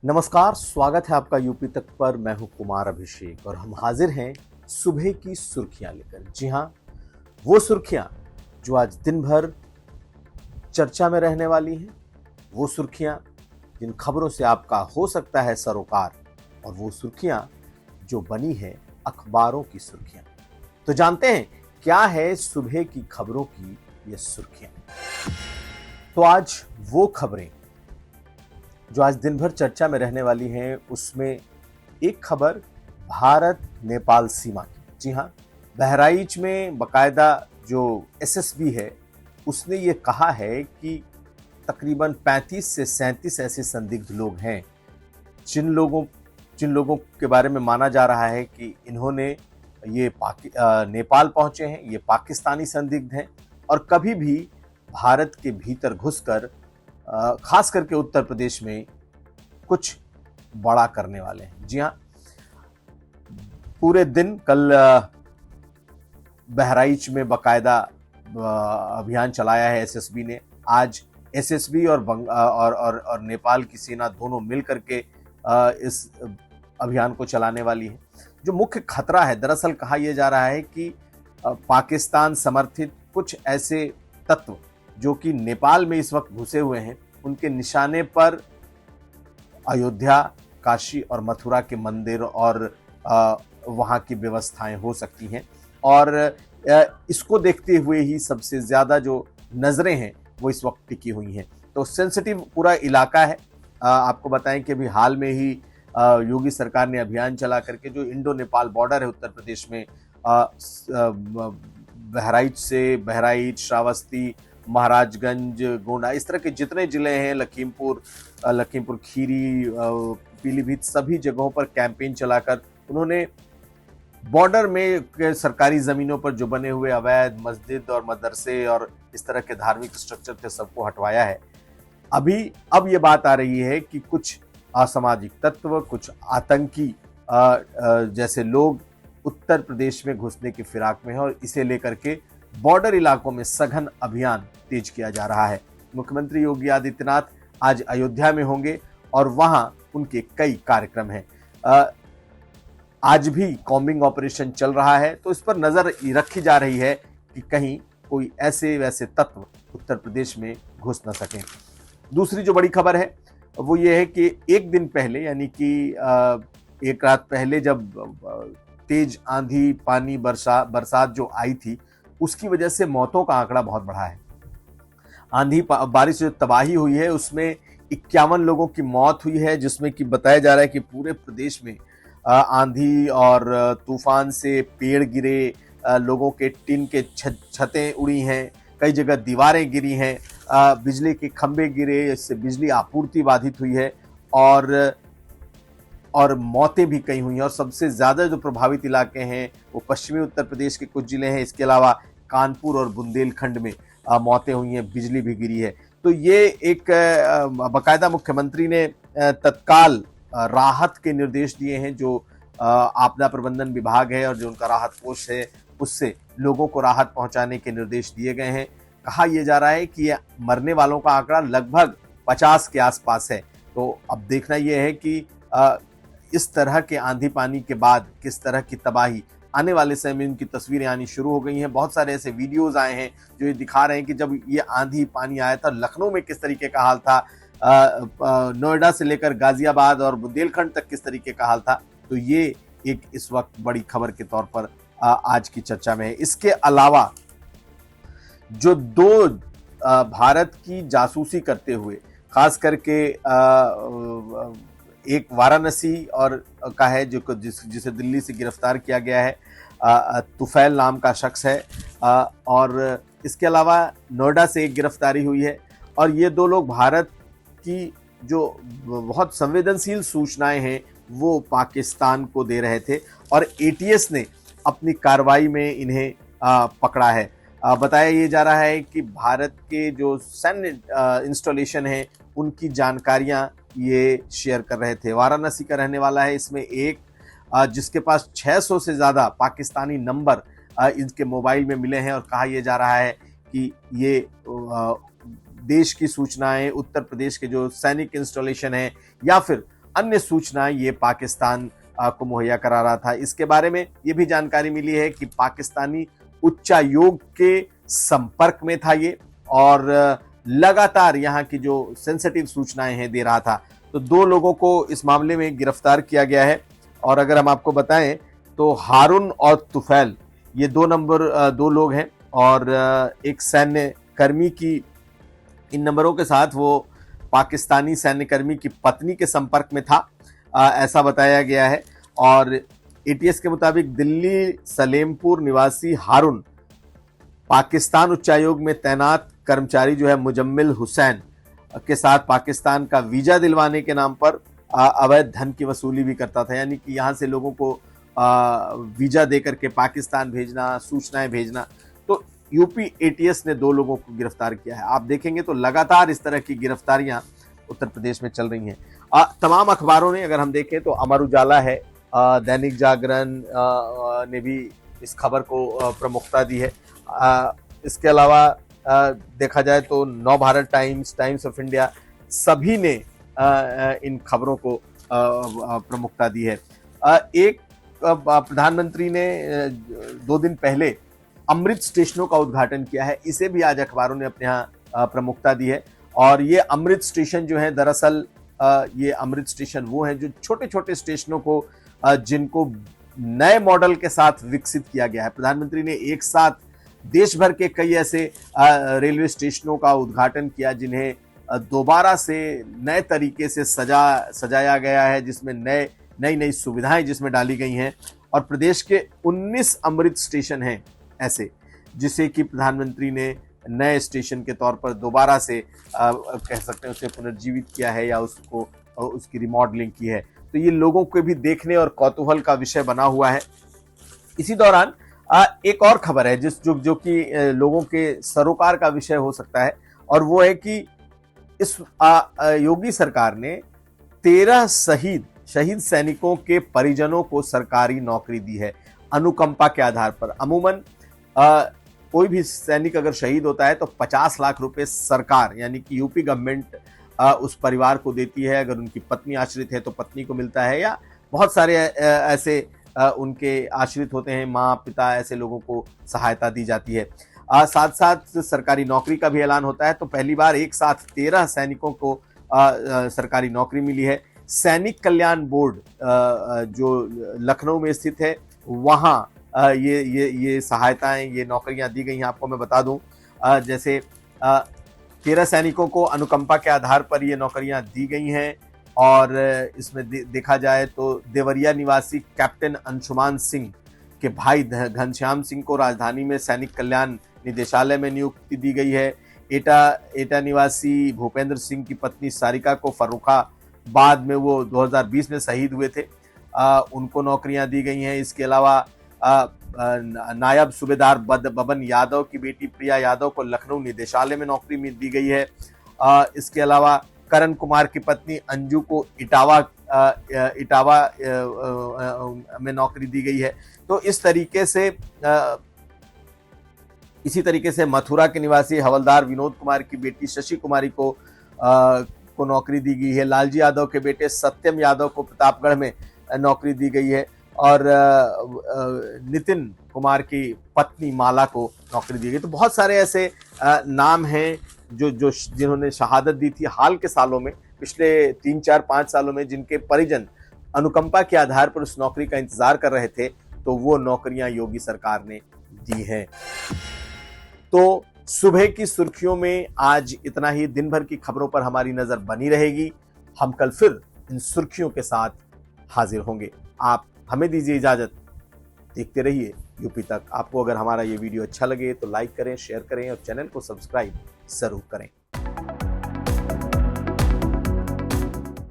नमस्कार, स्वागत है आपका यूपी तक पर। मैं हूं कुमार अभिषेक और हम हाजिर हैं सुबह की सुर्खियां लेकर। जी हां, वो सुर्खियां जो आज दिन भर चर्चा में रहने वाली हैं, वो सुर्खियां जिन खबरों से आपका हो सकता है सरोकार, और वो सुर्खियां जो बनी है अखबारों की सुर्खियां। तो जानते हैं क्या है सुबह की खबरों की ये सुर्खियां। तो आज वो खबरें जो आज दिन भर चर्चा में रहने वाली हैं, उसमें एक खबर भारत नेपाल सीमा की। जी हां, बहराइच में बकायदा जो एसएसबी है उसने ये कहा है कि तकरीबन 35 से 37 ऐसे संदिग्ध लोग हैं जिन लोगों के बारे में माना जा रहा है कि इन्होंने नेपाल पहुंचे हैं, ये पाकिस्तानी संदिग्ध हैं और कभी भी भारत के भीतर घुसकर खास करके उत्तर प्रदेश में कुछ बड़ा करने वाले हैं। जी हां, पूरे दिन कल बहराइच में बकायदा अभियान चलाया है एसएसबी ने। आज एसएसबी और नेपाल की सेना दोनों मिलकर के इस अभियान को चलाने वाली है। जो मुख्य खतरा है, दरअसल कहा यह जा रहा है कि पाकिस्तान समर्थित कुछ ऐसे तत्व जो कि नेपाल में इस वक्त घुसे हुए हैं, उनके निशाने पर अयोध्या, काशी और मथुरा के मंदिर और वहाँ की व्यवस्थाएं हो सकती हैं। और इसको देखते हुए ही सबसे ज़्यादा जो नज़रें हैं वो इस वक्त टिकी हुई हैं। तो सेंसिटिव पूरा इलाका है। आपको बताएं कि अभी हाल में ही योगी सरकार ने अभियान चला करके जो इंडो नेपाल बॉर्डर है उत्तर प्रदेश में, बहराइच, श्रावस्ती, महाराजगंज, गोंडा, इस तरह के जितने जिले हैं, लखीमपुर खीरी, पीलीभीत, सभी जगहों पर कैंपेन चलाकर उन्होंने बॉर्डर में सरकारी जमीनों पर जो बने हुए अवैध मस्जिद और मदरसे और इस तरह के धार्मिक स्ट्रक्चर थे, सबको हटवाया है। अब ये बात आ रही है कि कुछ असामाजिक तत्व, कुछ आतंकी जैसे लोग उत्तर प्रदेश में घुसने की फिराक में है और इसे लेकर के बॉर्डर इलाकों में सघन अभियान तेज किया जा रहा है। मुख्यमंत्री योगी आदित्यनाथ आज अयोध्या में होंगे और वहां उनके कई कार्यक्रम हैं। आज भी कॉम्बिंग ऑपरेशन चल रहा है, तो इस पर नजर रखी जा रही है कि कहीं कोई ऐसे वैसे तत्व उत्तर प्रदेश में घुस न सकें। दूसरी जो बड़ी खबर है वो ये है कि एक दिन पहले, यानी कि एक रात पहले, जब तेज आंधी, पानी, बरसात जो आई थी, उसकी वजह से मौतों का आंकड़ा बहुत बढ़ा है। आंधी बारिश से जो तबाही हुई है उसमें 51 लोगों की मौत हुई है, जिसमें कि बताया जा रहा है कि पूरे प्रदेश में आंधी और तूफान से पेड़ गिरे, लोगों के टिन के छतें उड़ी हैं, कई जगह दीवारें गिरी हैं, बिजली के खंभे गिरे, इससे बिजली आपूर्ति बाधित हुई है और मौतें भी कई हुई हैं। और सबसे ज़्यादा जो प्रभावित इलाके हैं वो पश्चिमी उत्तर प्रदेश के कुछ जिले हैं। इसके अलावा कानपुर और बुंदेलखंड में मौतें हुई हैं, बिजली भी गिरी है। तो ये एक बाकायदा मुख्यमंत्री ने तत्काल राहत के निर्देश दिए हैं। जो आपदा प्रबंधन विभाग है और जो उनका राहत कोष है, उससे लोगों को राहत पहुंचाने के निर्देश दिए गए हैं। कहा यह जा रहा है कि मरने वालों का आंकड़ा लगभग 50 के आसपास है। तो अब देखना यह है कि इस तरह के आंधी पानी के बाद किस तरह की तबाही आने वाले समय में उनकी तस्वीरें आनी शुरू हो गई हैं। बहुत सारे ऐसे वीडियोस आए हैं जो ये दिखा रहे हैं कि जब ये आंधी पानी आया था, लखनऊ में किस तरीके का हाल था, नोएडा से लेकर गाजियाबाद और बुंदेलखंड तक किस तरीके का हाल था। तो ये एक इस वक्त बड़ी खबर के तौर पर आज की चर्चा में है। इसके अलावा जो दो भारत की जासूसी करते हुए, खास करके एक वाराणसी और का है जिसे दिल्ली से गिरफ्तार किया गया है, तुफैल नाम का शख्स है, और इसके अलावा नोएडा से एक गिरफ्तारी हुई है। और ये दो लोग भारत की जो बहुत संवेदनशील सूचनाएं हैं वो पाकिस्तान को दे रहे थे और एटीएस ने अपनी कार्रवाई में इन्हें पकड़ा है। बताया ये जा रहा है कि भारत के जो सैन्य इंस्टॉलेशन है उनकी जानकारियां ये शेयर कर रहे थे। वाराणसी का रहने वाला है इसमें एक, जिसके पास 600 से ज़्यादा पाकिस्तानी नंबर इनके मोबाइल में मिले हैं। और कहा यह जा रहा है कि ये देश की सूचनाएं, उत्तर प्रदेश के जो सैनिक इंस्टॉलेशन है या फिर अन्य सूचनाएं ये पाकिस्तान को मुहैया करा रहा था। इसके बारे में ये भी जानकारी मिली है कि पाकिस्तानी उच्चायोग के संपर्क में था ये, और लगातार यहाँ की जो सेंसिटिव सूचनाएं हैं दे रहा था। तो 2 लोगों को इस मामले में गिरफ्तार किया गया है। और अगर हम आपको बताएं तो हारून और तुफैल ये 2 लोग हैं, और एक सैन्य कर्मी की इन नंबरों के साथ वो पाकिस्तानी सैन्य कर्मी की पत्नी के संपर्क में था, ऐसा बताया गया है। और एटीएस के मुताबिक दिल्ली सलेमपुर निवासी हारून पाकिस्तान उच्चायोग में तैनात कर्मचारी जो है मुजम्मिल हुसैन के साथ पाकिस्तान का वीजा दिलवाने के नाम पर अवैध धन की वसूली भी करता था। यानी कि यहाँ से लोगों को वीजा देकर के पाकिस्तान भेजना, सूचनाएं भेजना। तो यूपी एटीएस ने 2 लोगों को गिरफ्तार किया है। आप देखेंगे तो लगातार इस तरह की गिरफ्तारियां उत्तर प्रदेश में चल रही हैं। तमाम अखबारों ने, अगर हम देखें तो अमर उजाला है, दैनिक जागरण ने भी इस खबर को प्रमुखता दी है। इसके अलावा देखा जाए तो नव Bharat times, times of India, सभी ने इन खबरों को प्रमुखता दी है। एक प्रधानमंत्री ने 2 दिन पहले अमृत स्टेशनों का उद्घाटन किया है, इसे भी आज अखबारों ने अपने यहाँ प्रमुखता दी है। और ये अमृत स्टेशन जो है, दरअसल ये अमृत स्टेशन वो हैं जो छोटे छोटे स्टेशनों को जिनको नए मॉडल के साथ विकसित किया गया है। प्रधानमंत्री ने एक साथ देश भर के कई ऐसे रेलवे स्टेशनों का उद्घाटन किया जिन्हें दोबारा से नए तरीके से सजाया गया है, जिसमें नई सुविधाएं जिसमें डाली गई हैं। और प्रदेश के 19 अमृत स्टेशन हैं ऐसे, जिसे कि प्रधानमंत्री ने नए स्टेशन के तौर पर दोबारा से कह सकते हैं उसे पुनर्जीवित किया है या उसकी रिमॉडलिंग की है। तो ये लोगों को भी देखने और कौतूहल का विषय बना हुआ है। इसी दौरान एक और खबर है जो कि लोगों के सरोकार का विषय हो सकता है, और वो है कि इस योगी सरकार ने 13 शहीद सैनिकों के परिजनों को सरकारी नौकरी दी है अनुकंपा के आधार पर। अमूमन कोई भी सैनिक अगर शहीद होता है तो 50 लाख रुपए सरकार यानी कि यूपी गवर्नमेंट उस परिवार को देती है। अगर उनकी पत्नी आश्रित है तो पत्नी को मिलता है, या बहुत सारे ऐसे उनके आश्रित होते हैं, माँ पिता, ऐसे लोगों को सहायता दी जाती है। साथ साथ सरकारी नौकरी का भी ऐलान होता है। तो पहली बार एक साथ 13 सैनिकों को सरकारी नौकरी मिली है। सैनिक कल्याण बोर्ड जो लखनऊ में स्थित है, वहाँ ये सहायताएं, ये नौकरियां दी गई हैं। आपको मैं बता दूं, जैसे 13 सैनिकों को अनुकंपा के आधार पर ये नौकरियां दी गई हैं। और इसमें देखा जाए तो देवरिया निवासी कैप्टन अंशुमान सिंह के भाई घनश्याम सिंह को राजधानी में सैनिक कल्याण निदेशालय में नियुक्ति दी गई है। एटा निवासी भूपेंद्र सिंह की पत्नी सारिका को फर्रुखाबाद में, वो 2020 में शहीद हुए थे, उनको नौकरियां दी गई हैं। इसके अलावा नायब सूबेदार बबन यादव की बेटी प्रिया यादव को लखनऊ निदेशालय में नौकरी दी गई है। इसके अलावा करण कुमार की पत्नी अंजू को इटावा में नौकरी दी गई है। तो इसी तरीके से मथुरा के निवासी हवलदार विनोद कुमार की बेटी शशि कुमारी को नौकरी दी गई है। लालजी यादव के बेटे सत्यम यादव को प्रतापगढ़ में नौकरी दी गई है। और नितिन कुमार की पत्नी माला को नौकरी दी गई। तो बहुत सारे ऐसे नाम हैं जिन्होंने शहादत दी थी हाल के सालों में, पिछले 3, 4, 5 सालों में, जिनके परिजन अनुकंपा के आधार पर उस नौकरी का इंतजार कर रहे थे। तो वो नौकरियां योगी सरकार ने दी हैं। तो सुबह की सुर्खियों में आज इतना ही। दिन भर की खबरों पर हमारी नजर बनी रहेगी। हम कल फिर इन सुर्खियों के साथ हाजिर होंगे। आप हमें दीजिए इजाजत। देखते रहिए यूपी तक। आपको अगर हमारा ये वीडियो अच्छा लगे तो लाइक करें, शेयर करें और चैनल को सब्सक्राइब जरूर करें।